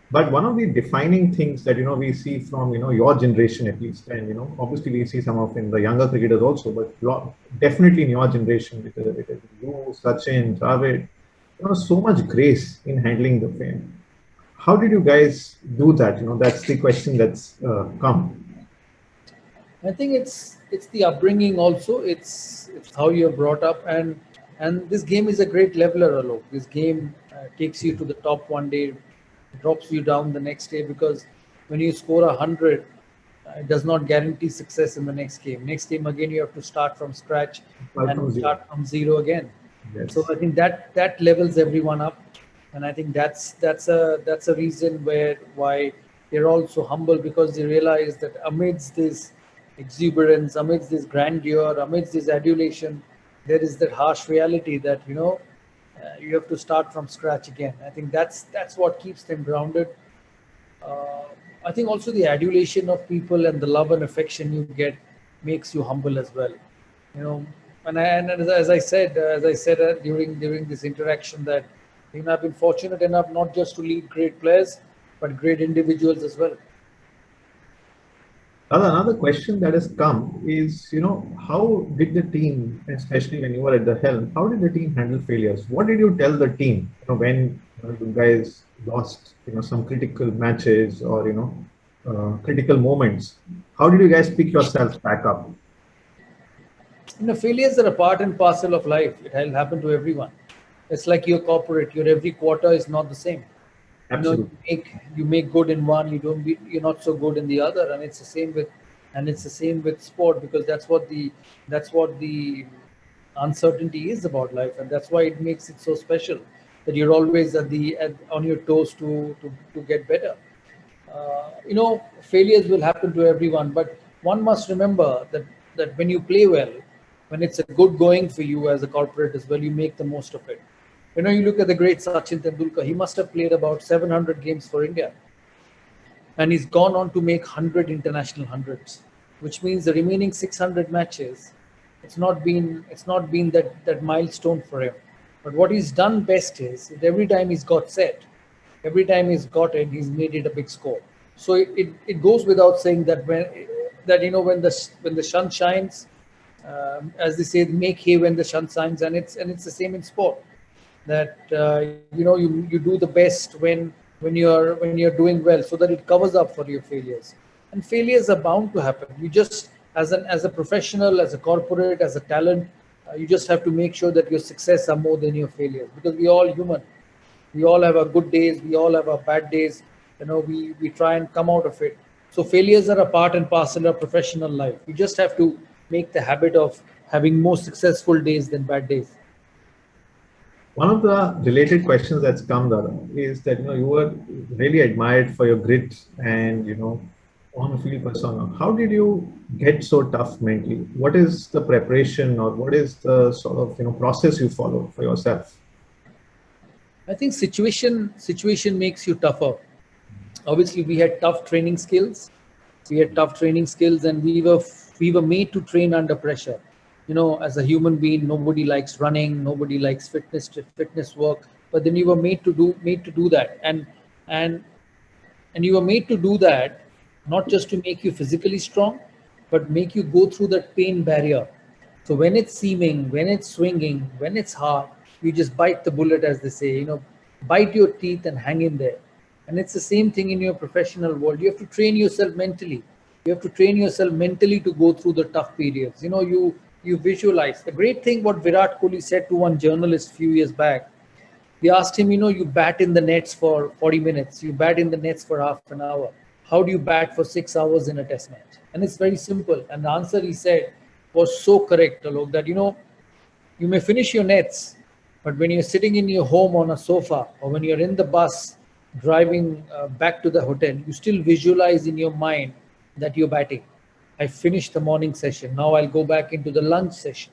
but one of the defining things that we see from your generation at least, and obviously we see some of in the younger cricketers also, but definitely in your generation, because it is you, Sachin, Dravid, so much grace in handling the fame. How did you guys do that? That's the question that's come. I think it's the upbringing also. It's how you're brought up, and this game is a great leveler, Alok. This game takes you to the top one day, drops you down the next day, because when you score 100, it does not guarantee success in the next game. Next game again, you have to start from scratch and start from zero again. Yes. So I think that levels everyone up, and I think that's a reason why they're all so humble, because they realize that amidst this exuberance, amidst this grandeur, amidst this adulation, there is that harsh reality that you have to start from scratch again. I think that's what keeps them grounded. I think also the adulation of people and the love and affection you get makes you humble as well. And as I said during this interaction, that I've been fortunate enough not just to lead great players, but great individuals as well. Another question that has come is, how did the team, especially when you were at the helm, how did the team handle failures? What did you tell the team, when you guys lost, some critical matches or, critical moments? How did you guys pick yourselves back up? Failures are a part and parcel of life. It will happen to everyone. It's like your corporate. Your every quarter is not the same. You Absolutely. make good in one, you're not so good in the other, and it's the same with sport, because that's what the uncertainty is about life, and that's why it makes it so special, that you're always on your toes to get better. Failures will happen to everyone, but one must remember that when you play well, when it's a good going for you as a corporate as well, you make the most of it. You look at the great Sachin Tendulkar. He must have played about 700 games for India, and he's gone on to make 100 international hundreds, which means the remaining 600 matches, it's not been that milestone for him. But what he's done best is that every time he's got set, every time he's got it, he's made it a big score. So it goes without saying when the sun shines, as they say, make hay when the sun shines, and it's the same in sport. That you do the best when you're doing well, so that it covers up for your failures. And failures are bound to happen. You just, as a professional, as a corporate, as a talent, you just have to make sure that your success are more than your failures, because we all human. We all have our good days, we all have our bad days. We try and come out of it. So failures are a part and parcel of professional life. You just have to make the habit of having more successful days than bad days. One of the related questions that's come, Dada, is that you were really admired for your grit and on-field persona. How did you get so tough mentally? What is the preparation, or what is the sort of process you follow for yourself? I think situation makes you tougher. Obviously, we had tough training skills. We had tough training skills, and we were made to train under pressure. As a human being, nobody likes running, nobody likes fitness work, but then you were made to do that, and and you were made to do that, not just to make you physically strong, but make you go through that pain barrier. So when it's seaming, when it's swinging, when it's hard, you just bite the bullet, as they say. Bite your teeth and hang in there. And it's the same thing in your professional world. You have to train yourself mentally. You have to train yourself mentally to go through the tough periods. You visualize. The great thing what Virat Kohli said to one journalist a few years back, they asked him, you bat in the nets for 40 minutes, you bat in the nets for half an hour. How do you bat for 6 hours in a test match? And it's very simple. And the answer he said was so correct, Alok, that you may finish your nets, but when you're sitting in your home on a sofa, or when you're in the bus driving back to the hotel, you still visualize in your mind that you're batting. I finished the morning session. Now I'll go back into the lunch session,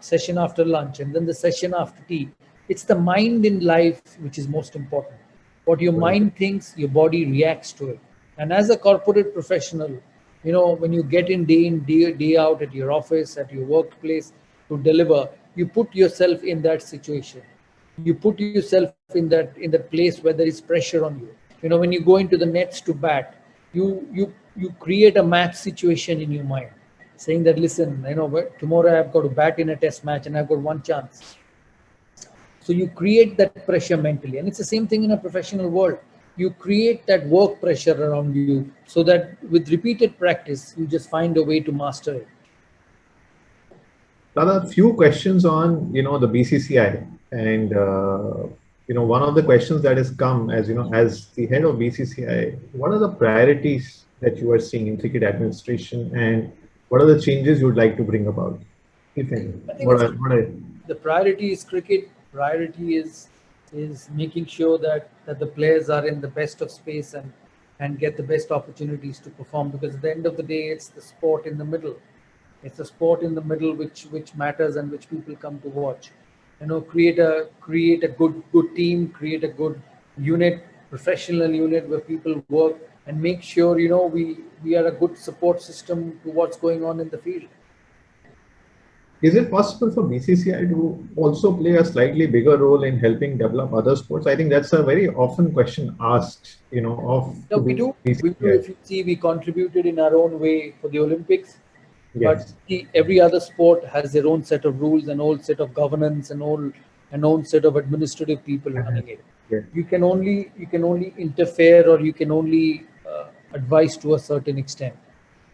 session after lunch, and then the session after tea. It's the mind in life which is most important. What your Right. mind thinks, your body reacts to it. And as a corporate professional, when you get in, day out at your office, at your workplace to deliver, you put yourself in that situation. You put yourself in that place where there is pressure on you. When you go into the nets to bat, you create a match situation in your mind, saying that, listen, tomorrow I've got to bat in a test match and I've got one chance. So you create that pressure mentally. And it's the same thing in a professional world. You create that work pressure around you, so that with repeated practice, you just find a way to master it. Dada, a few questions on the BCCI, and one of the questions that has come, as as the head of BCCI, what are the priorities that you are seeing in cricket administration, and what are the changes you would like to bring about, if any? I think What are the priority is cricket. Priority is making sure that the players are in the best of space, and get the best opportunities to perform, because at the end of the day, it's the sport in the middle. It's a sport in the middle which matters, and which people come to watch. Create a good team, create a good unit, professional unit where people work, and make sure we are a good support system to what's going on in the field. Is it possible for BCCI to also play a slightly bigger role in helping develop other sports? I think that's a very often question asked, of No, to we do. We do. BCCI. If you see, we contributed in our own way for the Olympics, but Yes, every other sport has their own set of rules, an own set of governance, an own set of administrative people running it. yes, You can only interfere, or you can only advise to a certain extent,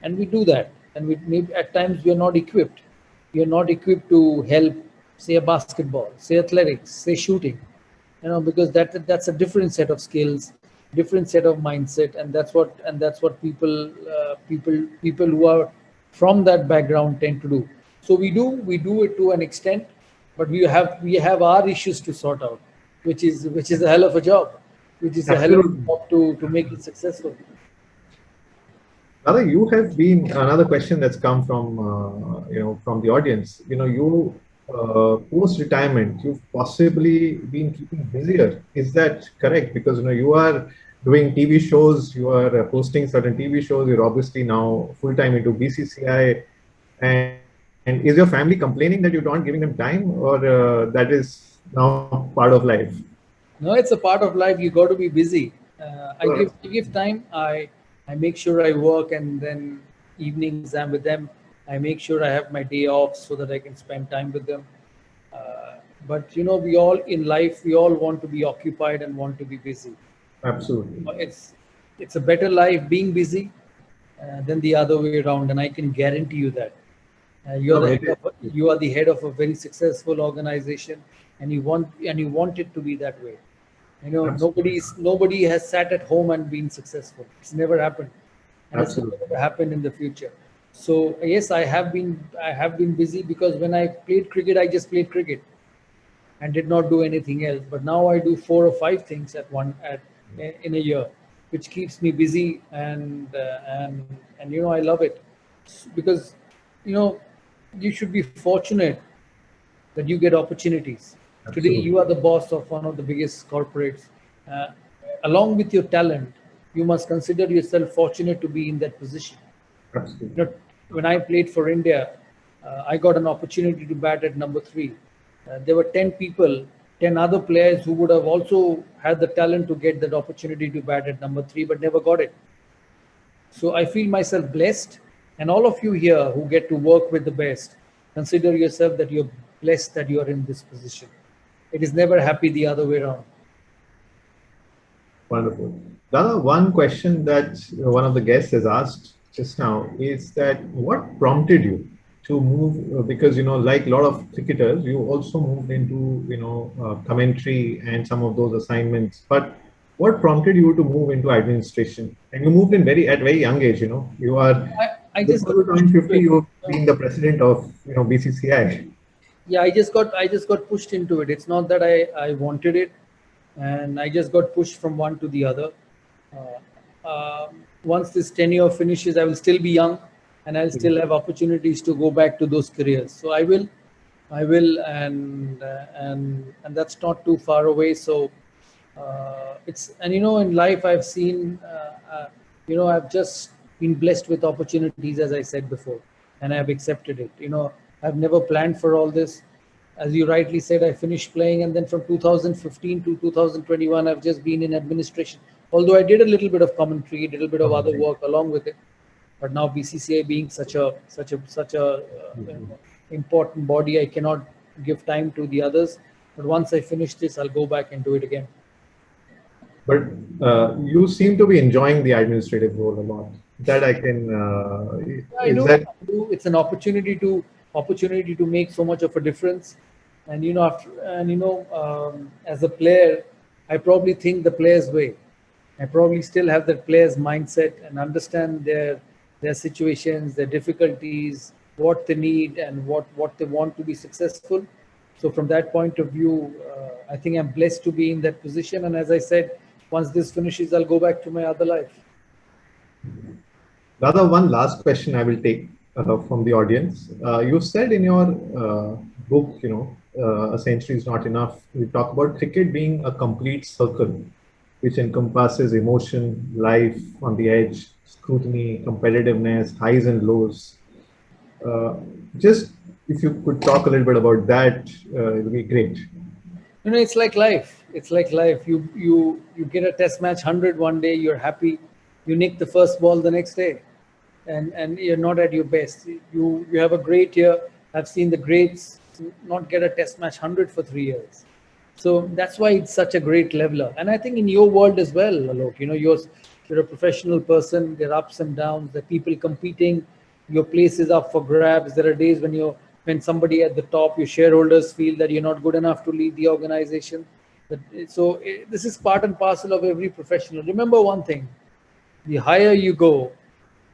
and we do that. And we maybe at times we are not equipped. We are not equipped to help, say, a basketball, say athletics, say shooting, because that's a different set of skills, different set of mindset, and that's what people who are from that background tend to do. So we do it to an extent, but we have our issues to sort out, which is a hell of a job, which is a hell of a absolutely. job to make it successful. Rather, you have been another question that's come from from the audience. You post retirement, you've possibly been keeping busier. Is that correct? Because you are doing TV shows, you are posting certain TV shows. You're obviously now full time into BCCI, and is your family complaining that you're not giving them time, or that is now part of life? No, it's a part of life. You got to be busy. I give Sure. I give time. I make sure I work, and then evenings I'm with them. I make sure I have my day off so that I can spend time with them. But we all in life, we all want to be occupied and want to be busy. Absolutely. It's a better life being busy than the other way around, and I can guarantee you that. You're No, the it head is. of you are the head of a very successful organization, and you want it to be that way. Absolutely. Nobody has sat at home and been successful. It's never happened, and it's never Absolutely. going to happen in the future. So yes, I have been busy, because when I played cricket, I just played cricket and did not do anything else. But now I do four or five things at in a year, which keeps me busy, and I love it, because you know you should be fortunate that you get opportunities. Today, Absolutely. you are the boss of one of the biggest corporates. Uh, Along with your talent, you must consider yourself fortunate to be in that position. You Absolutely. know, when I played for India, I got an opportunity to bat at number three. There were 10 people, 10 other players who would have also had the talent to get that opportunity to bat at number three, but never got it. So I feel myself blessed, and all of you here who get to work with the best, consider yourself that you're blessed that you're in this position. It is never happy the other way around. Wonderful. Dana, one question that one of the guests has asked just now is that what prompted you to move? Because like a lot of cricketers, you also moved into commentary and some of those assignments. But what prompted you to move into administration? And you moved in very young age. You are I just before got you pushed turn into 50, it. you've You know? been the president of BCCI. Yeah, I just got pushed into it. It's not that I wanted it, and I just got pushed from one to the other. Once this tenure finishes, I will still be young, and I'll still have opportunities to go back to those careers. So I will, and that's not too far away. So in life I've seen, I've just been blessed with opportunities, as I said before, and I've accepted it. I've never planned for all this. As you rightly said, I finished playing, and then from 2015 to 2021, I've just been in administration. Although I did a little bit of commentary, a little bit of other work along with it, but now BCCI being such a important body, I cannot give time to the others. But once I finish this, I'll go back and do it again. But you seem to be enjoying the administrative role a lot. That I can. I Is do. that I do. It's an opportunity to make so much of a difference. And as a player, I probably think the player's way. I probably still have that player's mindset and understand their situations, their difficulties, what they need, and what they want to be successful. So from that point of view, I think I'm blessed to be in that position. And as I said, once this finishes, I'll go back to my other life. rather one last question I will take from the audience? You said in your book, a century is not enough. You talk about cricket being a complete circle, which encompasses emotion, life on the edge, scrutiny, competitiveness, highs and lows. Uh, just if you could talk a little bit about that, it would be great. You know, it's like life. It's like life. You get a test match 100 one day, you're happy. You nick the first ball the next day, and you're not at your best. You have a great year. I've seen the greats not get a test match 100 for 3 years. So that's why it's such a great leveler. And I think in your world as well, Alok, you know, you're a professional person. There are ups and downs. There are people competing. Your place is up for grabs. There are days when somebody at the top, your shareholders feel that you're not good enough to lead the organization. This is part and parcel of every professional. Remember one thing: the higher you go,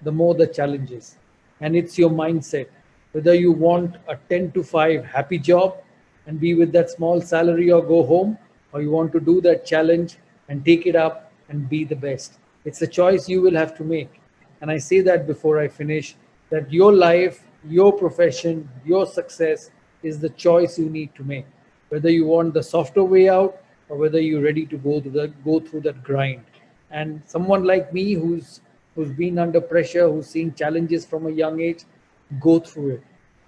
the more the challenges, and it's your mindset. Whether you want a 10 to 5 happy job and be with that small salary or go home, or you want to do that challenge and take it up and be the best. It's a choice you will have to make. And I say that before I finish, that your life, your profession, your success is the choice you need to make. Whether you want the softer way out or whether you're ready to go through that grind. And someone like me who's been under pressure, who's seen challenges from a young age, go through it.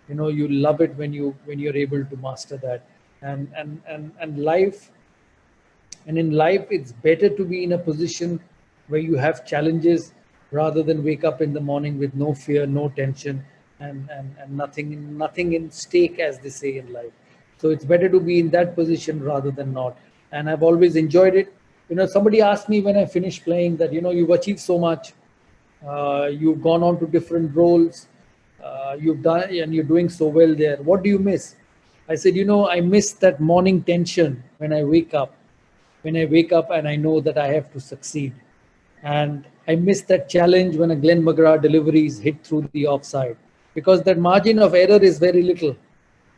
You know, you love it when you're able to master that. And life, and in life, it's better to be in a position where you have challenges rather than wake up in the morning with no fear, no tension, and nothing in stake, as they say in life. So it's better to be in that position rather than not. And I've always enjoyed it. You know, somebody asked me when I finished playing that, you know, you've achieved so much, you've gone on to different roles, you've done, and you're doing so well there. What do you miss? I said, you know, I miss that morning tension when I wake up and I know that I have to succeed. And I miss that challenge when a Glenn McGrath delivery is hit through the offside, because that margin of error is very little.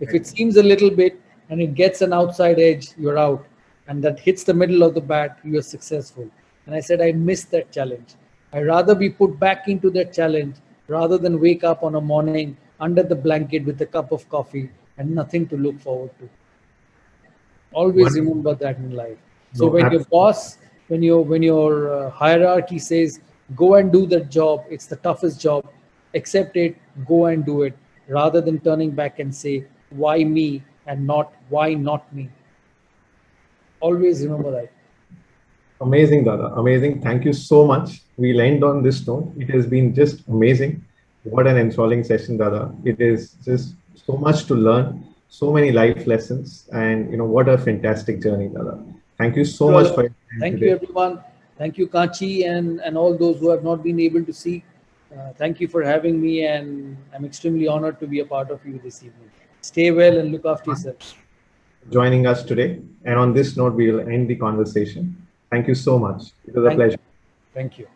If it seems a little bit and it gets an outside edge, you're out. And that hits the middle of the bat, you're successful. And I said, I miss that challenge. I'd rather be put back into that challenge rather than wake up on a morning under the blanket with a cup of coffee and nothing to look forward to. Always Wonderful. remember that in life. So No, when your boss, when your hierarchy says go and do that job, it's the toughest job. Accept it, go and do it, rather than turning back and say why me and not why not me. Always remember that. amazing, Dada. Amazing. Thank you so much. We'll end on this note. It has been just amazing. What an enthralling session, Dada. It is just so much to learn, so many life lessons, and you know what a fantastic journey, Dada. Thank you so much for your time Thank you, today. everyone. Thank you, Kanchi, and all those who have not been able to see. Thank you for having me, and I'm extremely honored to be a part of you this evening. Stay well and look after yourself. Joining us today. And on this note, we will end the conversation. Thank you so much. It was a pleasure. Thank you.